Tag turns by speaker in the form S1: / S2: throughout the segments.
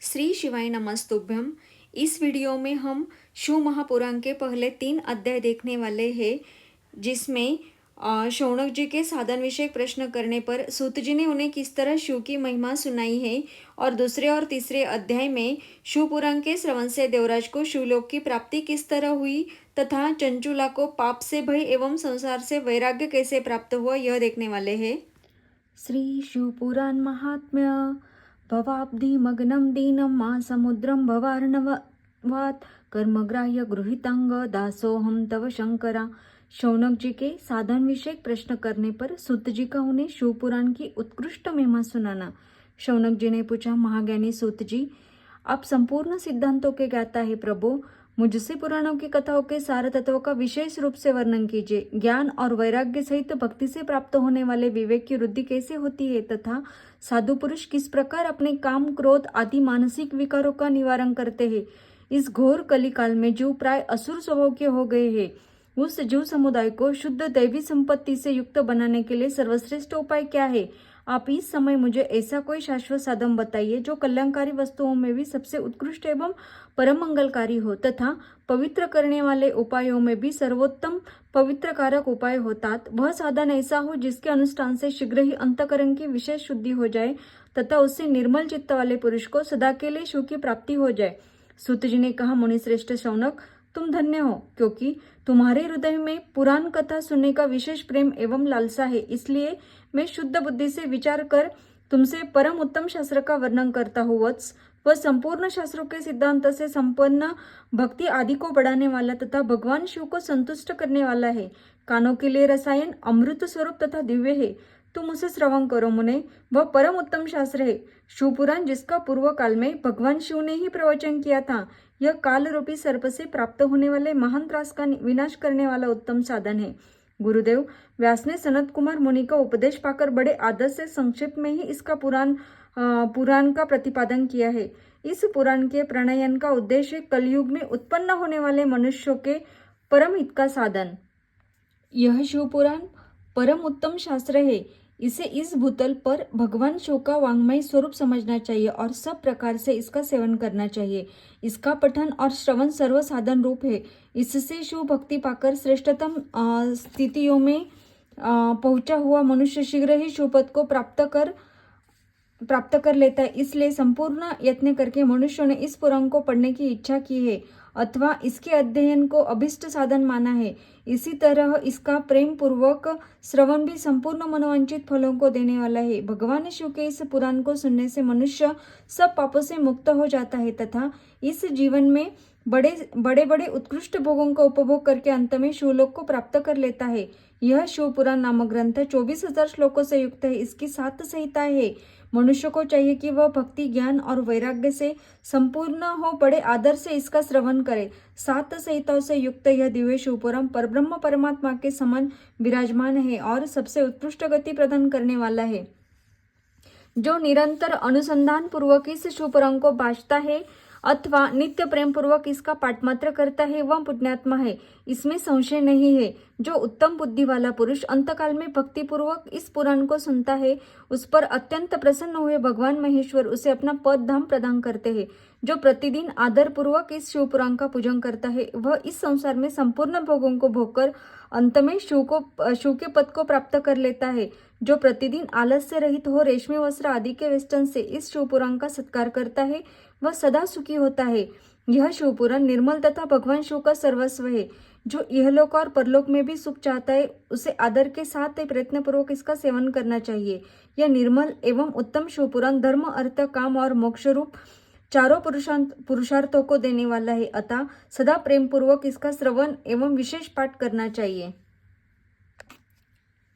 S1: श्री शिवाय नमस्तुभ्यम। इस वीडियो में हम शिव महापुराण के पहले 3 अध्याय देखने वाले हैं, जिसमें शौनक जी के साधन विषयक प्रश्न करने पर सूत जी ने उन्हें किस तरह शिव की महिमा सुनाई है, और दूसरे और तीसरे अध्याय में शिव पुराण के श्रवण से देवराज को शिवलोक की प्राप्ति किस तरह हुई तथा चंचुला को पाप से भय एवं संसार से वैराग्य कैसे प्राप्त हुआ, यह देखने वाले हैं। श्री शिव पुराण महात्म्य। भवाब्धि मग्नं दीनं मा समुद्रं भवार्णवात् कर्मग्राह्य गृहीतांग दासोहम तव शंकरा। शौनक जी के साधन विषयक प्रश्न करने पर सूत जी का उन्हें शिव पुराण की उत्कृष्ट महिमा सुनाना। शौनक जी ने पूछा, महाज्ञानी सूत जी, आप संपूर्ण सिद्धांतों के ज्ञाता है प्रभु, मुझसे पुराणों की कथाओं के सार तत्वों का विशेष रूप से वर्णन कीजिए। ज्ञान और वैराग्य सहित भक्ति से प्राप्त होने वाले विवेक की वृद्धि कैसे होती है तथा साधु पुरुष किस प्रकार अपने काम, क्रोध आदि मानसिक विकारों का निवारण करते हैं। इस घोर कलिकाल में जीव प्राय असुर स्वभाव के हो गए हैं। उस जीव समुदाय को शुद्ध दैवी संपत्ति से युक्त बनाने के लिए सर्वश्रेष्ठ उपाय क्या है? आप इस समय मुझे ऐसा कोई शाश्वत साधन बताइए जो कल्याणकारी वस्तुओं में भी सबसे उत्कृष्ट एवं परम मंगलकारी हो तथा पवित्र करने वाले उपायों में भी सर्वोत्तम पवित्र कारक उपाय होता। वह साधन ऐसा हो जिसके अनुष्ठान से शीघ्र ही अंतकरण की विशेष शुद्धि हो जाए तथा उससे निर्मल चित्त वाले पुरुष को सदा के लिए शिव की प्राप्ति हो जाए। सूत जी ने कहा, मुनिश्रेष्ठ शौनक, तुम धन्य हो, क्योंकि तुम्हारे हृदय में पुराण कथा सुनने का विशेष प्रेम एवं लालसा है। इसलिए मैं शुद्ध बुद्धि से विचार कर तुमसे परम उत्तम शास्त्र का वर्णन करता हूँ। वत्स, वह संपूर्ण शास्त्रों के सिद्धांत से संपन्न भक्ति आदि को बढ़ाने वाला तथा भगवान शिव को संतुष्ट करने वाला है। कानों के लिए रसायन अमृत स्वरूप तथा दिव्य है। तुम उसे श्रवण करो मुने, वह परम उत्तम शास्त्र है। शिव पुराण, जिसका पूर्व काल में भगवान शिव ने ही प्रवचन किया था, यह काल रूपी सर्प से प्राप्त होने वाले महान त्रास का विनाश करने वाला उत्तम साधन है। गुरुदेव व्यास ने सनत कुमार मुनि का उपदेश पाकर बड़े आदर से संक्षेप में ही इसका पुराण का प्रतिपादन किया है। इस पुराण के प्रणयन का उद्देश्य कलयुग में उत्पन्न होने वाले मनुष्यों के परम हित का साधन। यह शिव पुराण परम उत्तम शास्त्र है। इसे इस भूतल पर भगवान शिव का वांग्मय स्वरूप समझना चाहिए और सब प्रकार से इसका सेवन करना चाहिए। इसका पठन और श्रवण सर्व साधन रूप है। इससे शिव भक्ति पाकर श्रेष्ठतम स्थितियों में पहुंचा हुआ मनुष्य शीघ्र ही शिवपद को प्राप्त कर लेता है। इसलिए संपूर्ण यत्न करके मनुष्यों ने इस पुराण को पढ़ने की इच्छा की है अथवा इसके अध्ययन को अभिष्ट साधन माना है। इसी तरह इसका प्रेम पूर्वक श्रवण भी संपूर्ण मनोवांछित फलों को देने वाला है। भगवान शिव के इस पुराण को सुनने से मनुष्य सब पापों से मुक्त हो जाता है तथा इस जीवन में बड़े उत्कृष्ट भोगों का उपभोग करके अंत में शिवलोक को प्राप्त कर लेता है। यह शिव पुराण नामक ग्रंथ 24,000 श्लोकों से युक्त है। इसकी 7 संहिताएं है। मनुष्य को चाहिए कि वह भक्ति, ज्ञान और वैराग्य से संपूर्ण हो, बड़े आदर से इसका श्रवण करे। 7 संहिताओं से युक्त यह दिव्य शिवपुराण परब्रह्म परमात्मा के समान विराजमान है और सबसे उत्कृष्ट गति प्रदान करने वाला है। जो निरंतर अनुसंधान पूर्वक इस शिवपुराण को बांचता है अथवा नित्य प्रेम पूर्वक इसका पाठमात्र करता है, वह पुण्यात्मा है, इसमें संशय नहीं है। जो उत्तम बुद्धि वाला पुरुष अंतकाल में भक्ति पूर्वक इस पुराण को सुनता है, उस पर अत्यंत प्रसन्न हुए भगवान महेश्वर उसे अपना पद धाम प्रदान करते हैं। जो प्रतिदिन आदर पूर्वक इस शिव पुराण का पूजन करता है, वह इस संसार में संपूर्ण भोगों को भोगकर अंत में शिव के पद को प्राप्त कर लेता है। जो प्रतिदिन आलस्य रहित हो रेशमी वस्त्र आदि के वेष्टन से इस शिव पुराण का सत्कार करता है, वह सदा सुखी होता है। यह शिव पुराण निर्मल तथा भगवान शिव का सर्वस्व है। जो इहलोक और परलोक में भी सुख चाहता है, उसे आदर के साथ प्रयत्न पूर्वक इसका सेवन करना चाहिए। यह निर्मल एवं उत्तम शिव पुराण धर्म, अर्थ, काम और मोक्ष रूप चारों पुरुषार्थों को देने वाला है। अतः सदा प्रेम पूर्वक इसका श्रवण एवं विशेष पाठ करना चाहिए।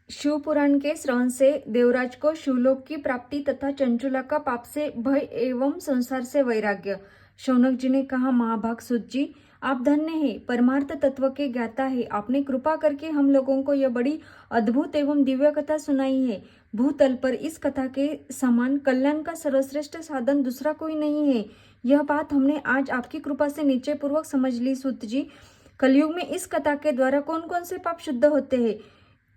S1: शिव पुराण के श्रवण से देवराज को शिवलोक की प्राप्ति तथा चंचुला का पाप से भय एवं संसार से वैराग्य। शौनक जी ने कहा, महाभाग सूत जी, आप धन्य हैं, परमार्थ तत्व के ज्ञाता है। आपने कृपा करके हम लोगों को यह बड़ी अद्भुत एवं दिव्य कथा सुनाई है। भूतल पर इस कथा के समान कल्याण का सर्वश्रेष्ठ साधन दूसरा कोई नहीं है। यह बात हमने आज आपकी कृपा से निश्चय पूर्वक समझ ली। सूत जी, कलयुग में इस कथा के द्वारा कौन कौन से पाप शुद्ध होते हैं,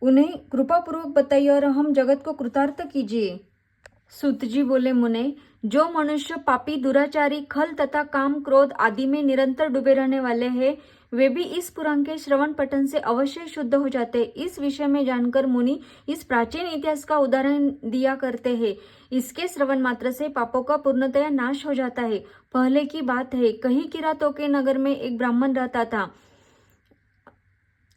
S1: उन्हें कृपा पूर्वक बताइए और हम जगत को कृतार्थ कीजिए। सूत जी बोले, मुने, जो मनुष्य पापी, दुराचारी, खल तथा काम, क्रोध आदि में निरंतर डूबे रहने वाले हैं, वे भी इस पुराण के श्रवण पठन से अवश्य शुद्ध हो जाते हैं। इस विषय में जानकर मुनि इस प्राचीन इतिहास का उदाहरण दिया करते हैं। इसके श्रवण मात्र से पापों का पूर्णतया नाश हो जाता है। पहले की बात है, कहीं किरातों के नगर में एक ब्राह्मण रहता था,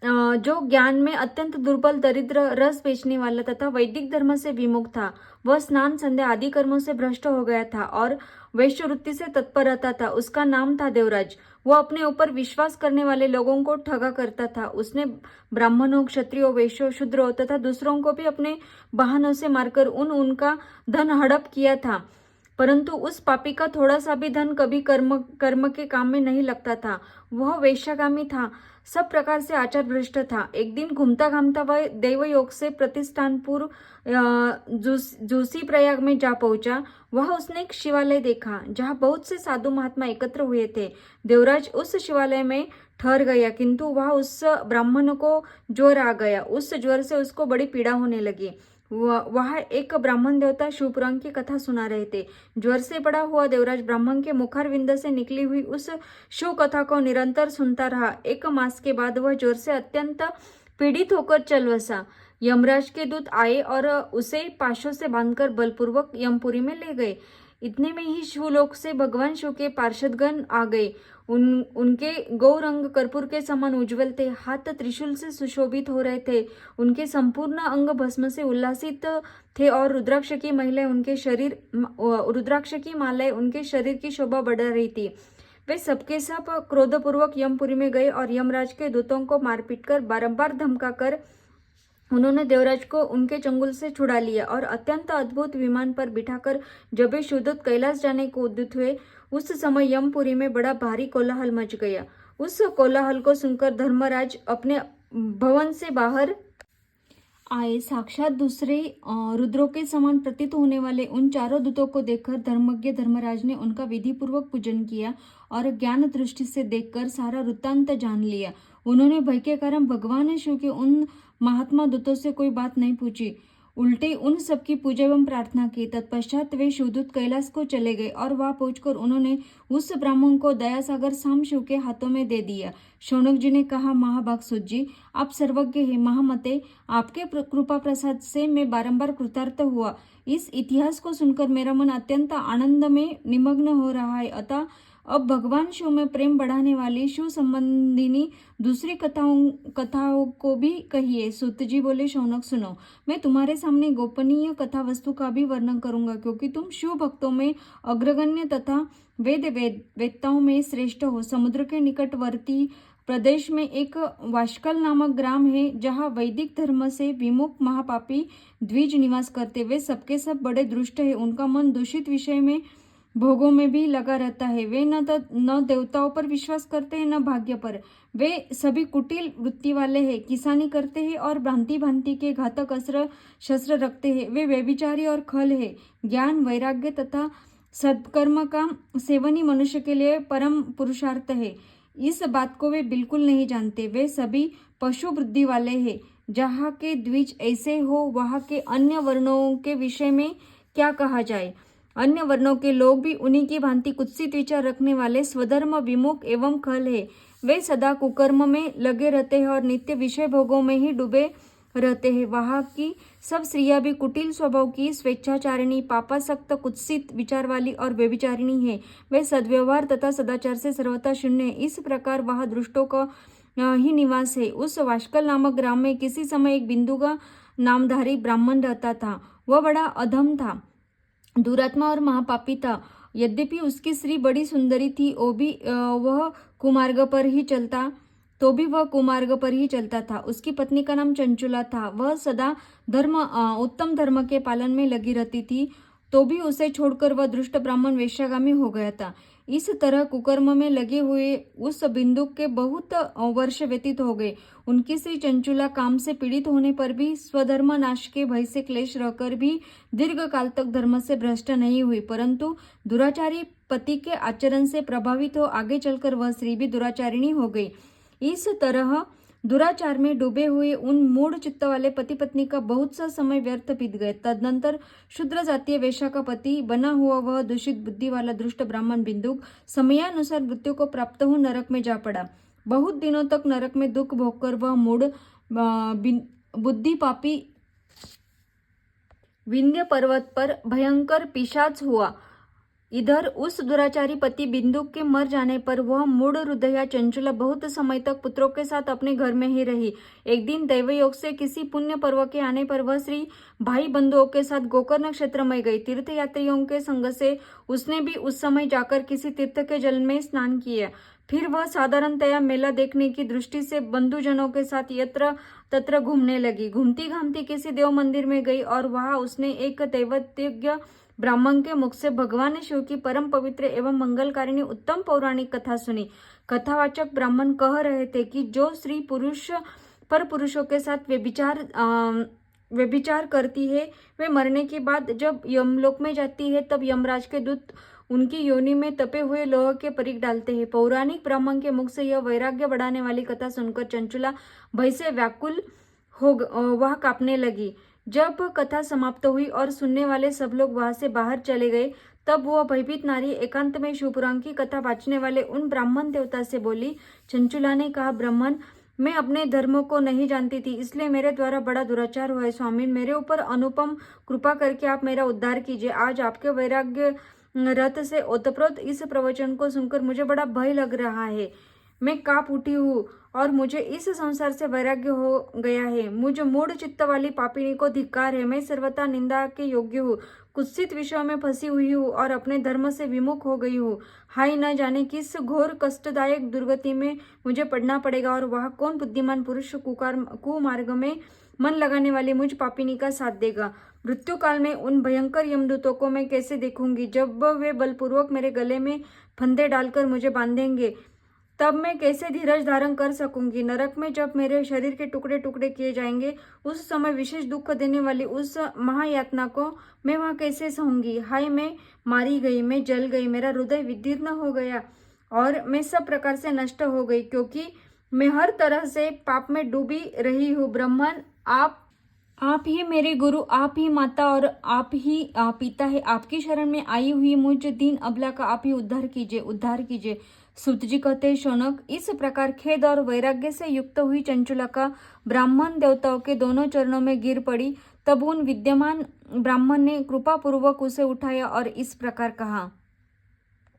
S1: जो ज्ञान में अत्यंत दुर्बल, दरिद्र, रस बेचने वाला तथा वैदिक धर्म से विमुख था। वह स्नान, संध्या आदि कर्मों से भ्रष्ट हो गया था और वैश्यवृत्ति से तत्पर रहता था। उसका नाम था देवराज। वह अपने ऊपर विश्वास करने वाले लोगों को ठगा करता था। उसने ब्राह्मणों, क्षत्रियों, वैश्यों, शूद्रों तथा दूसरों को भी अपने वाहनों से मारकर उनका धन हड़प किया था। परंतु उस पापी का थोड़ा सा भी धन कभी कर्म के काम में नहीं लगता था। वह वेश्यागामी था, सब प्रकार से आचार भ्रष्ट था। एक दिन घूमता घामता वह दैव योग से प्रतिष्ठानपुर जोशी प्रयाग में जा पहुंचा। वहां उसने एक शिवालय देखा जहां बहुत से साधु महात्मा एकत्र हुए थे। देवराज उस शिवालय में ठहर गया, किंतु वहां उस ब्राह्मण को ज्वर आ गया। उस ज्वर से उसको बड़ी पीड़ा होने लगी। वहां एक ब्राह्मण देवता शिवपुराण की कथा सुना रहे थे। ज्वर से पड़ा हुआ देवराज ब्राह्मण के मुखारविंद से निकली हुई उस शिव कथा को निरंतर सुनता रहा। 1 मास के बाद वह ज्वर से अत्यंत पीड़ित होकर चल बसा। यमराज के दूत आए और उसे पाशों से बांधकर बलपूर्वक यमपुरी में ले गए। इतने में ही शिवलोक से भगवान शिव के पार्षदगण आ गए। उनके गौरंग कर्पूर के समान उज्जवल थे, हाथ त्रिशूल से सुशोभित हो रहे थे। उनके संपूर्ण अंग भस्म से उल्लासित थे और रुद्राक्ष की मालाएं उनके शरीर की शोभा बढ़ा रही थी। वे सबके सब क्रोधपूर्वक यमपुरी में गए और यमराज के दूतों को मारपीट कर बारंबार धमकाकर उन्होंने देवराज को उनके चंगुल से छुड़ा लिया और अत्यंत अद्भुत विमान पर बिठाकर जब वे शिवदूत कैलाश जाने को उद्युत हुए, उस समय यमपुरी में बड़ा भारी कोलाहल मच गया। उस कोलाहल को सुनकर धर्मराज अपने भवन से बाहर आए। साक्षात दूसरे रुद्रों के समान प्रतीत होने वाले उन चारों दूतों को देखकर धर्मज्ञ धर्मराज ने उनका विधि पूर्वक पूजन किया और ज्ञान दृष्टि से देखकर सारा वृत्तांत जान लिया। उन्होंने भय के कारण भगवान शिव के उन महात्मा दूतों से कोई बात नहीं पूछी, उल्टे उन सबकी पूजा एवं प्रार्थना की। तत्पश्चात वे शिवदूत कैलाश को चले गए और वहां पहुंचकर उन्होंने उस ब्राह्मण को दयासागर साम शिव के हाथों में दे दिया। शौनक जी ने कहा, महाभागसुत जी, आप सर्वज्ञ हैं, महामते, आपके कृपा प्रसाद से मैं बारंबार कृतार्थ हुआ। इस इतिहास को सुनकर मेरा मन अत्यंत आनंद में निमग्न हो रहा है। अतः अब भगवान शिव में प्रेम बढ़ाने वाली शिव संबंधिनी दूसरी कथाओं को भी कहिए। सूत जी बोले, शौनक सुनो, मैं तुम्हारे सामने गोपनीय कथा वस्तु का भी वर्णन करूंगा, क्योंकि तुम शिव भक्तों में अग्रगण्य तथा वेदताओं में श्रेष्ठ हो। समुद्र के निकटवर्ती प्रदेश में एक वाशकल नामक ग्राम है, जहाँ वैदिक धर्म से विमुख महापापी द्विज निवास करते। वे सबके सब बड़े दुष्ट है। उनका मन दूषित विषय में, भोगों में भी लगा रहता है। वे न देवताओं पर विश्वास करते हैं, न भाग्य पर। वे सभी कुटिल वृत्ति वाले हैं, किसानी करते हैं और भांति भांति के घातक अस्त्र शस्त्र रखते हैं। वे व्यभिचारी और खल है। ज्ञान, वैराग्य तथा सत्कर्म का सेवन ही मनुष्य के लिए परम पुरुषार्थ है। इस बात को वे बिल्कुल नहीं जानते। वे सभी पशु बुद्धि वाले हैं। जहाँ के द्विज ऐसे हो, वहाँ के अन्य वर्णों के विषय में क्या कहा जाए। अन्य वर्णों के लोग भी उन्हीं की भांति कुत्सित विचार रखने वाले, स्वधर्म विमुख एवं खल है। वे सदा कुकर्म में लगे रहते हैं और नित्य विषय भोगों में ही डूबे रहते हैं। वहाँ की सब स्त्रियां भी कुटिल स्वभाव की, स्वेच्छाचारिणी, पापासक्त, कुत्सित विचार वाली और व्यभिचारिणी है। वे सद्व्यवहार तथा सदाचार से सर्वथा शून्य है। इस प्रकार वहाँ दुष्टों का ही निवास है। उस वाशकल नामक ग्राम में किसी समय एक बिंदुगा नामधारी ब्राह्मण रहता था। वह बड़ा अधम था, दुरात्मा और महापापी था। यद्यपि उसकी स्त्री बड़ी सुंदरी थी, वह कुमार्ग पर ही चलता था। उसकी पत्नी का नाम चंचुला था। वह सदा उत्तम धर्म के पालन में लगी रहती थी, तो भी उसे छोड़कर वह दुष्ट ब्राह्मण वेश्यागामी हो गया था। इस तरह कुकर्म में लगे हुए उस बिंदुक के बहुत वर्ष व्यतीत हो गए। उनकी स्त्री चंचुला काम से पीड़ित होने पर भी, स्वधर्म नाश के भय से क्लेश रहकर भी दीर्घ काल तक धर्म से भ्रष्ट नहीं हुई, परंतु दुराचारी पति के आचरण से प्रभावित हो आगे चलकर वह स्त्री भी दुराचारिणी हो गई। इस तरह दुराचार में डूबे हुए उन मूढ़ चित्त वाले पति पत्नी का बहुत सा समय व्यर्थ बीत गए। तदनंतर शूद्र जातीय वेश्या का पति बना हुआ वह दूषित बुद्धि वाला दुष्ट ब्राह्मण बिंदुक समयानुसार मृत्यु को प्राप्त हो नरक में जा पड़ा। बहुत दिनों तक नरक में दुख भोगकर वह मूढ़ बुद्धि पापी विंध्य पर्वत पर भयंकर पिशाच हुआ। इधर उस दुराचारी पति बिंदुक के मर जाने पर वह मूढ़ हृदया चंचला बहुत समय तक पुत्रों के साथ अपने घर में ही रही। एक दिन दैवयोग से किसी पुण्य पर्व के आने पर वह श्री भाई बंधुओं के साथ गोकर्ण क्षेत्र में गई। तीर्थयात्रियों के संग से उसने भी उस समय जाकर किसी तीर्थ के जल में स्नान किया। फिर वह साधारणतया मेला देखने की दृष्टि से बंधुजनों के साथ यत्र तत्र घूमने लगी। घूमती घामती किसी देव मंदिर में गई और वहां उसने एक दैवज्ञ ब्राह्मण के मुख से भगवान शिव की परम पवित्र एवं मंगलकारिणी उत्तम पौराणिक कथा सुनी। कथावाचक ब्राह्मण कह रहे थे कि जो स्त्री पुरुष पर पुरुषों के साथ व्यभिचार करती है वे मरने के बाद जब यमलोक में जाती है तब यमराज के दूत उनकी योनि में तपे हुए लोह के परिक डालते हैं। पौराणिक ब्राह्मण के मुख से यह वैराग्य बढ़ाने वाली कथा सुनकर चंचुला भय से व्याकुल हो वह कांपने लगी। जब कथा समाप्त हुई और सुनने वाले सब लोग वहां से बाहर चले गए तब वह भयभीत नारी एकांत में शिवपुराण की कथा बांचने वाले उन ब्राह्मण देवता से बोली। चंचुला ने कहा, ब्राह्मण, मैं अपने धर्म को नहीं जानती थी, इसलिए मेरे द्वारा बड़ा दुराचार हुआ है। स्वामी, मेरे ऊपर अनुपम कृपा करके आप मेरा उद्धार कीजिए। आज आपके वैराग्य रथ से ओतप्रोत इस प्रवचन को सुनकर मुझे बड़ा भय लग रहा है। मैं कांप उठी हूँ और मुझे इस संसार से वैराग्य हो गया है। मुझ मूढ़ चित्त वाली पापिनी को धिक्कार है। मैं सर्वथा निंदा के योग्य हूँ, कुत्सित विषयों में फंसी हुई हूँ और अपने धर्म से विमुख हो गई हूँ। हाय, न जाने किस घोर कष्टदायक दुर्गति में मुझे पड़ना पड़ेगा और वह कौन बुद्धिमान पुरुष कुमार्ग में मन लगाने वाली मुझ पापिनी का साथ देगा। मृत्यु काल में उन भयंकर यमदूतों को मैं कैसे देखूंगी? जब वे बलपूर्वक मेरे गले में फंदे डालकर मुझे बांधेंगे तब मैं कैसे धीरज धारण कर सकूंगी? नरक में जब मेरे शरीर के टुकड़े टुकड़े किए जाएंगे उस समय विशेष दुख देने वाली उस महायातना को मैं वहां कैसे सहूंगी? हाय, मैं मारी गई, मैं जल गई, मेरा हृदय विदीर्ण हो गया और मैं सब प्रकार से नष्ट हो गई, क्योंकि मैं हर तरह से पाप में डूबी रही हूँ। ब्राह्मण, आप ही मेरे गुरु, आप ही माता और आप ही पिता है। आपकी शरण में आई हुई मुझ दीन अबला का आप ही उद्धार कीजिए, उद्धार कीजिए। सूत जी कहते, शौनक, इस प्रकार खेद और वैराग्य से युक्त हुई चंचुला का ब्राह्मण देवताओं के दोनों चरणों में गिर पड़ी। तब उन विद्यमान ब्राह्मण ने कृपापूर्वक उसे उठाया और इस प्रकार कहा।